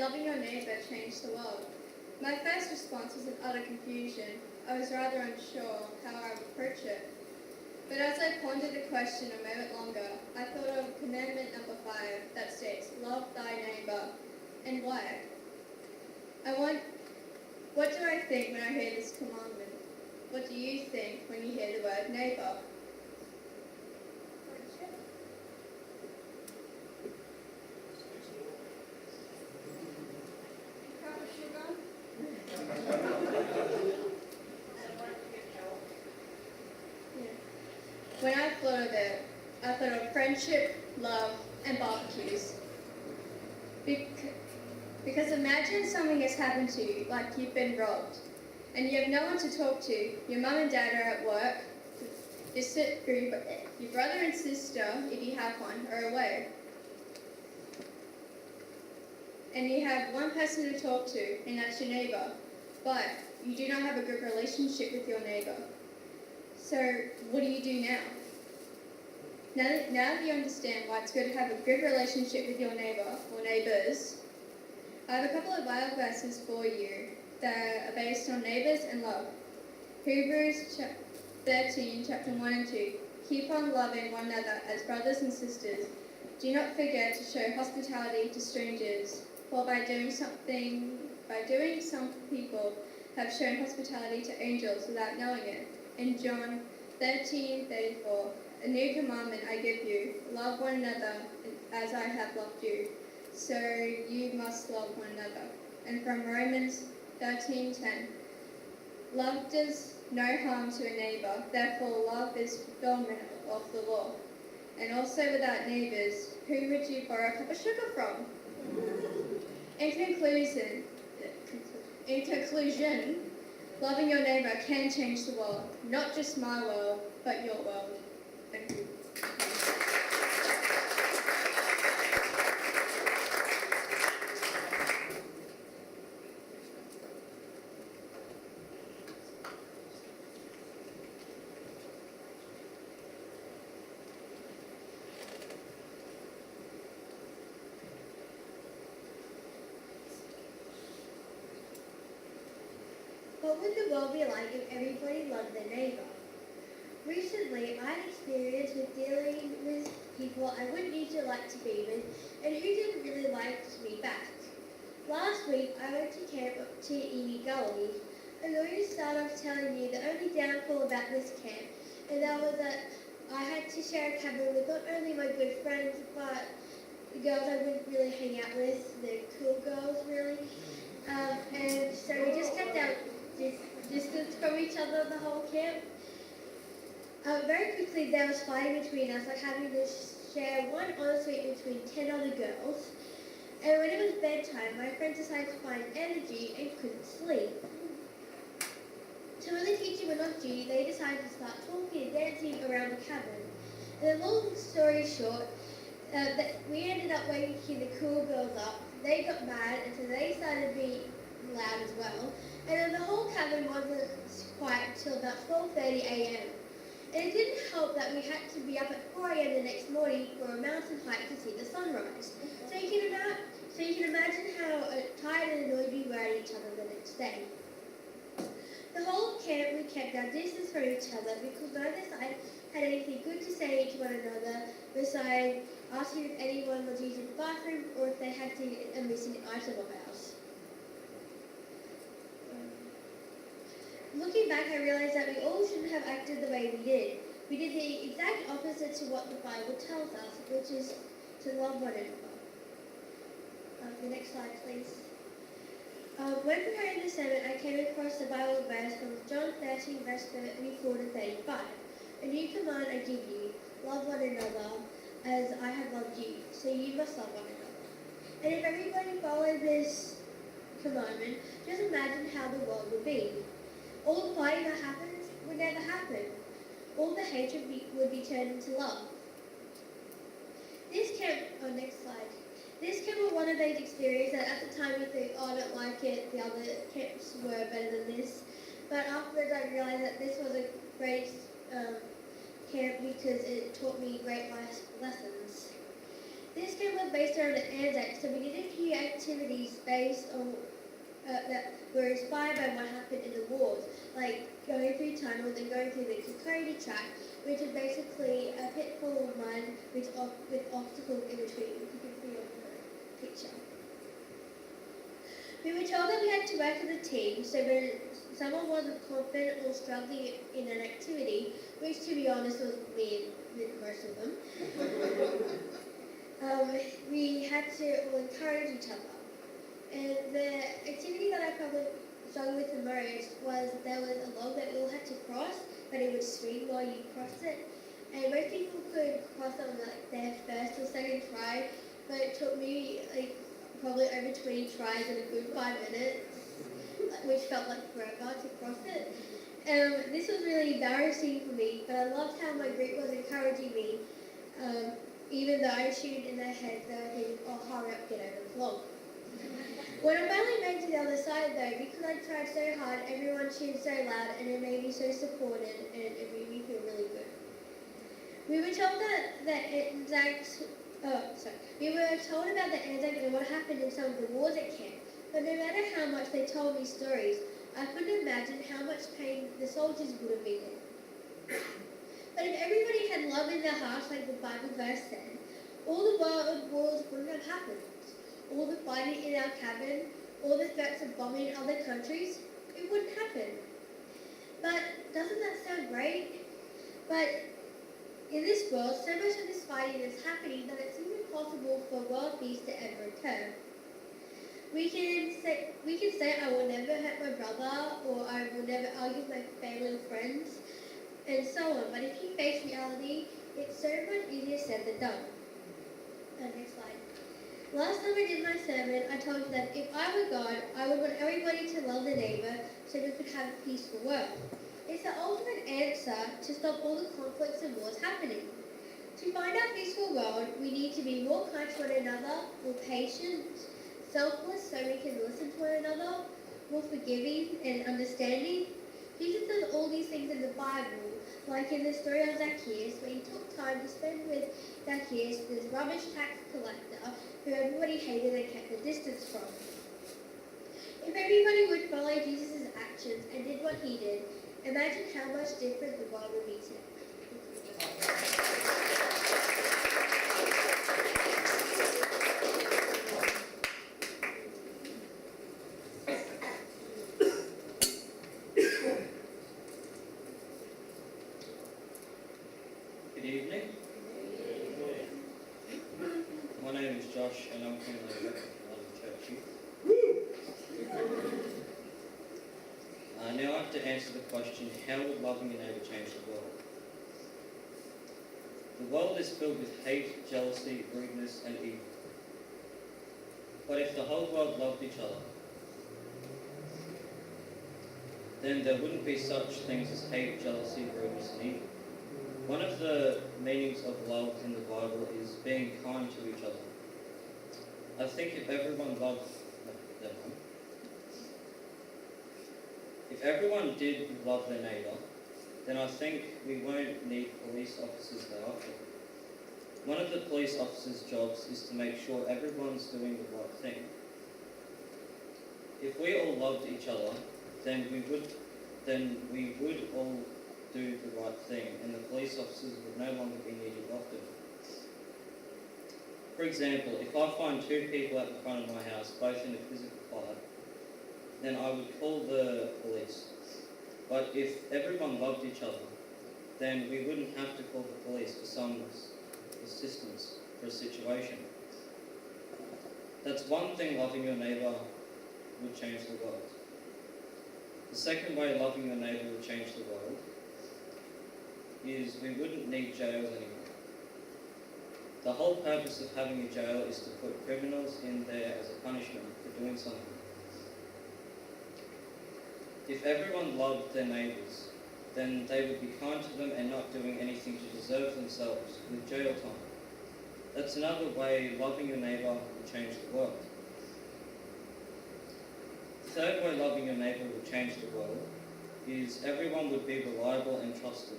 loving your neighbour change the world? My first response was in utter confusion. I was rather unsure how I would approach it. But as I pondered the question a moment longer, I thought of commandment number 5 that states, love thy neighbour. And why? What do I think when I hear this commandment? What do you think when you hear the word neighbour? When I thought of it, I thought of friendship, love, and barbecues. Because imagine something has happened to you, like you've been robbed, and you have no one to talk to. Your mum and dad are at work, your brother and sister, if you have one, are away. And you have one person to talk to, and that's your neighbour. But you do not have a good relationship with your neighbour. So what do you do now? Now that you understand why it's good to have a good relationship with your neighbour or neighbours, I have a couple of Bible verses for you that are based on neighbours and love. Hebrews 13, chapter 1 and 2. Keep on loving one another as brothers and sisters. Do not forget to show hospitality to strangers, for by doing some people have shown hospitality to angels without knowing it. In John 13:34, a new commandment I give you, love one another as I have loved you. So you must love one another. And from Romans 13:10, love does no harm to a neighbour, therefore love is fulfillment of the law. And also without neighbours, who would you borrow a cup of sugar from? In conclusion, loving your neighbour can change the world, not just my world, but your world. Thank you. What would the world be like if everybody loved their neighbour? Recently, I had experience with dealing with people I wouldn't usually like to be with and who didn't really like me back. Last week, I went to camp up to Emu Gully. I'm going to start off telling you the only downfall about this camp, and that was that I had to share a cabin with not only my good friends, but the girls I wouldn't really hang out with, the cool girls really. And so we just kept our distance from each other the whole camp. Very quickly there was fighting between us, like having to share one ensuite between 10 other girls. And when it was bedtime, my friends decided to find energy and couldn't sleep. So when the teacher went off duty, they decided to start talking and dancing around the cabin. And the long story short, we ended up waking the cool girls up. They got mad, and so they started being loud as well. And then the whole cabin wasn't quiet until about 12:30 a.m. And it didn't help that we had to be up at 4 a.m. the next morning for a mountain hike to see the sunrise. So you can imagine how tired and annoyed we were at each other the next day. The whole camp, we kept our distance from each other because neither side had anything good to say to one another besides asking if anyone was using the bathroom or if they had seen a missing item of ours. Looking back, I realised that we all shouldn't have acted the way we did. We did the exact opposite to what the Bible tells us, which is to love one another. The next slide, please. When preparing the sermon, I came across the Bible verse from John 13, verse 34 to 35. A new command I give you, love one another as I have loved you, so you must love one another. And if everybody followed this commandment, just imagine how the world would be. All the fighting that happens would never happen. All the hatred would be turned into love. This camp, next slide. This camp was one of those experiences that at the time you think, oh, I don't like it, the other camps were better than this. But afterwards I realised that this was a great camp because it taught me great life lessons. This camp was based around the Anzac, so we did a few activities based on that were inspired by what happened in the wars, like going through tunnels and going through the Kikoti track, which is basically a pit full of mud with obstacles in between. You can see on the picture. We were told that we had to work as a team, so when someone wasn't confident or struggling in an activity, which to be honest was me with most of them, we had to all encourage each other. And the activity that I probably struggled with the most was there was a log that we all had to cross, but it would swing while you crossed it. And most people could cross it on like their first or second try, but it took me like probably over 20 tries in a good 5 minutes, which felt like forever to cross it. This was really embarrassing for me, but I loved how my group was encouraging me, even though I assumed in their heads they were thinking, oh, hurry up, get over the log. When I finally made it to the other side though, because I tried so hard, everyone cheered so loud and it made me so supported and it made me feel really good. We were told we were told about the Anzac and what happened in some of the wars at camp, but no matter how much they told me stories, I couldn't imagine how much pain the soldiers would have been in. But if everybody had love in their hearts like the Bible verse said, all the world wars wouldn't have happened. All the fighting in our cabin, all the threats of bombing other countries, it wouldn't happen. But doesn't that sound great? But in this world, so much of this fighting is happening that it seems impossible for world peace to ever occur. We can say I will never hurt my brother, or I will never argue with my family and friends, and so on. But if you face reality, it's so much easier said than done. Next slide. Last time I did my sermon, I told you that if I were God, I would want everybody to love their neighbour so we could have a peaceful world. It's the ultimate answer to stop all the conflicts and wars happening. To find our peaceful world, we need to be more kind to one another, more patient, selfless so we can listen to one another, more forgiving and understanding. Jesus does all these things in the Bible, like in the story of Zacchaeus, where he took time to spend with Zacchaeus, this rubbish tax collector, who everybody hated and kept a distance from. If everybody would follow Jesus' actions and did what he did, imagine how much different the world would be today. Good evening. My name is Josh and I'm from the church youth. Now I have to answer the question, how would loving your neighbour change the world? The world is filled with hate, jealousy, rudeness and evil. But if the whole world loved each other, then there wouldn't be such things as hate, jealousy, rudeness and evil. One of the meanings of love in the Bible is being kind to each other. I think if everyone did love their neighbour, then I think we won't need police officers that often. One of the police officers' jobs is to make sure everyone's doing the right thing. If we all loved each other, then we would all do the right thing, and the police officers would no longer be needed often. For example, if I find two people at the front of my house, both in a physical fight, then I would call the police. But if everyone loved each other, then we wouldn't have to call the police for some assistance for a situation. That's one thing loving your neighbour would change the world. The second way loving your neighbour would change the world is we wouldn't need jails anymore. The whole purpose of having a jail is to put criminals in there as a punishment for doing something. If everyone loved their neighbours, then they would be kind to them and not doing anything to deserve themselves with jail time. That's another way loving your neighbour will change the world. The third way loving your neighbour will change the world is everyone would be reliable and trusted.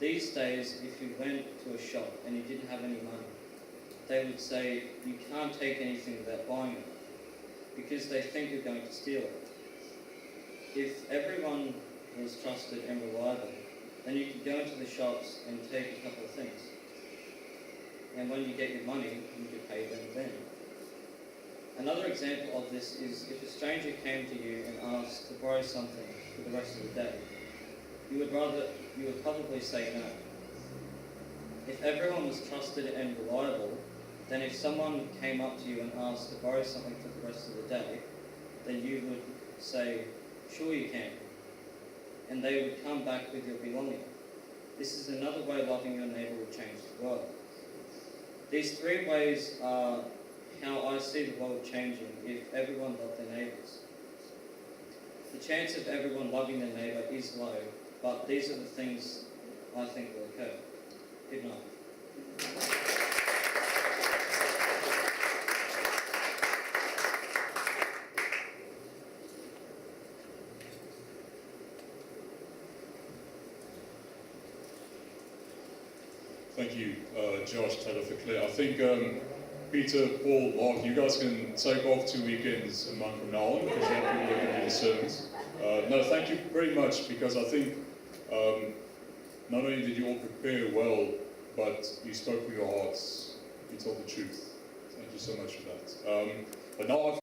These days, if you went to a shop and you didn't have any money, they would say, you can't take anything without buying it, because they think you're going to steal it. If everyone was trusted and reliable, then you could go into the shops and take a couple of things. And when you get your money, you could pay them then. Another example of this is if a stranger came to you and asked to borrow something for the rest of the day, you would probably say no. If everyone was trusted and reliable, then if someone came up to you and asked to borrow something for the rest of the day, then you would say, sure you can. And they would come back with your belonging. This is another way loving your neighbour will change the world. These three ways are how I see the world changing if everyone loved their neighbours. The chance of everyone loving their neighbour is low, but these are the things I think will occur. Good night. Thank you, Josh, Taylor, for clear. I think Peter, Paul, Mark, you guys can take off 2 weekends a month from now on because you have people looking at the sermons. No, thank you very much, because I think not only did you all prepare well, but you spoke from your hearts. You told the truth. Thank you so much for that. But now